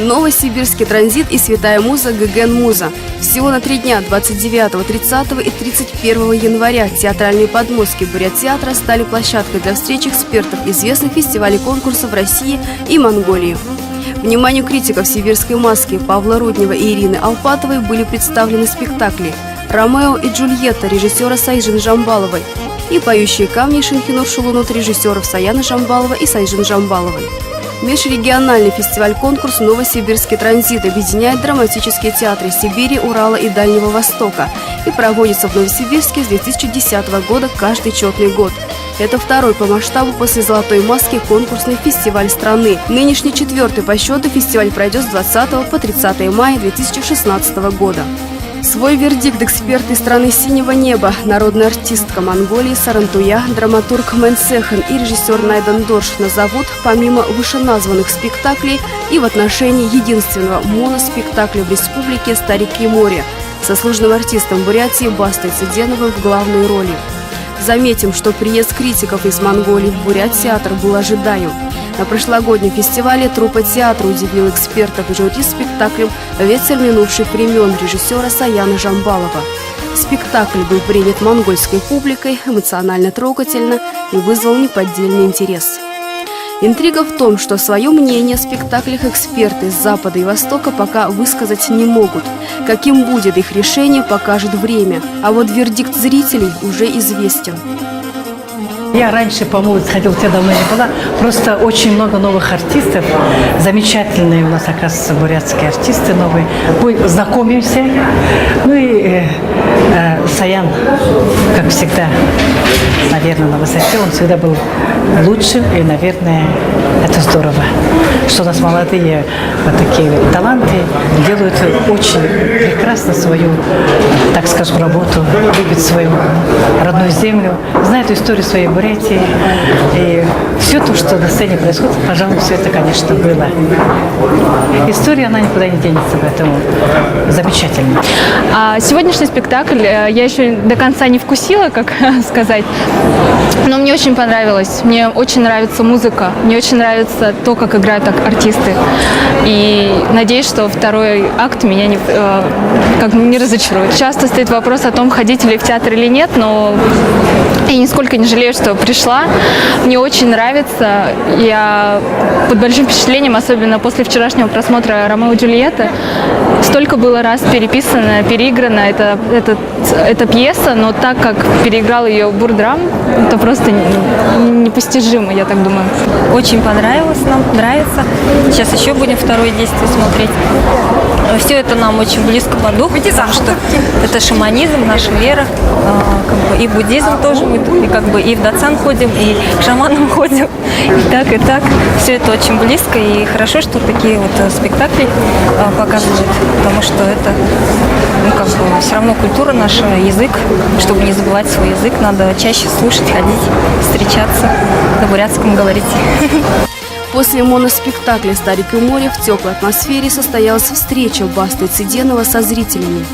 Новосибирский транзит и святая муза Геген Муза. Всего на 3 дня, 29, 30 и 31 января, театральные подмостки Бурят-театра стали площадкой для встреч экспертов известных фестивалей конкурсов России и Монголии. Вниманию критиков «Сибирской маски» Павла Руднева и Ирины Алпатовой были представлены спектакли «Ромео и Джульетта» режиссера Сайжин Жамбаловой и «Поющие камни» Шинхинур Шулунут режиссеров Саяны Жамбалова и Сайжин Жамбаловой. Межрегиональный фестиваль-конкурс «Новосибирский транзит» объединяет драматические театры Сибири, Урала и Дальнего Востока и проводится в Новосибирске с 2010 года каждый четный год. Это второй по масштабу после «Золотой маски» конкурсный фестиваль страны. Нынешний 4-й по счету фестиваль пройдет с 20 по 30 мая 2016 года. Свой вердикт эксперты страны «Синего неба», народная артистка Монголии Сарантуя, драматург Мэн Сэхэн и режиссер Найдан Дорж назовут помимо вышеназванных спектаклей и в отношении единственного моноспектакля в республике «Старики моря» с заслуженным артистом Бурятии Бастой Циденовым в главной роли. Заметим, что приезд критиков из Монголии в Бурят-театр был ожидаем. На прошлогоднем фестивале труппа театра удивила экспертов и жюри спектаклем «Ветер минувших времен» режиссера Саяны Жамбалова. Спектакль был принят монгольской публикой эмоционально трогательно и вызвал неподдельный интерес. Интрига в том, что свое мнение о спектаклях эксперты из Запада и Востока пока высказать не могут. Каким будет их решение, покажет время. А вот вердикт зрителей уже известен. Я раньше, по-моему, сходила, я давно не была. Просто очень много новых артистов. Замечательные у нас, оказывается, бурятские артисты новые. Мы знакомимся. Ну и Саян, как всегда, наверное, на высоте. Он всегда был лучшим. И, наверное, это здорово, что у нас молодые вот такие таланты делают очень прекрасно свою, так скажем, работу, любят свою родную землю, знают историю своей Бурятии. И все то, что на сцене происходит, пожалуй, все это, конечно, было. История, она никуда не денется, поэтому замечательно. А сегодняшний спектакль я еще до конца не вкусила, как сказать, но мне очень понравилось. Мне очень нравится музыка, мне очень нравится то, как играют артисты. И надеюсь, что второй акт меня не разочарует. Часто стоит вопрос о том, ходить ли в театр или нет, но я нисколько не жалею, что пришла. Мне очень нравится. Я под большим впечатлением, особенно после вчерашнего просмотра «Ромео и Джульетты». Столько было раз переписано, переиграно эта пьеса, но так как переиграл ее Бурдрам, это просто непостижимо, я так думаю. Очень понравилось нам, нравится. Сейчас еще будем второе действие смотреть. Все это нам очень близко по духу, потому что это шаманизм, наша вера, и буддизм тоже, и в датсан ходим, и к шаманам ходим, и так. Все это очень близко, и хорошо, что такие вот спектакли показывают, потому что это, все равно культура наша, язык. Чтобы не забывать свой язык, надо чаще слушать, ходить, встречаться, на бурятском говорить. После моноспектакля «Старик и море» в теплой атмосфере состоялась встреча Басты Циденова со зрителями.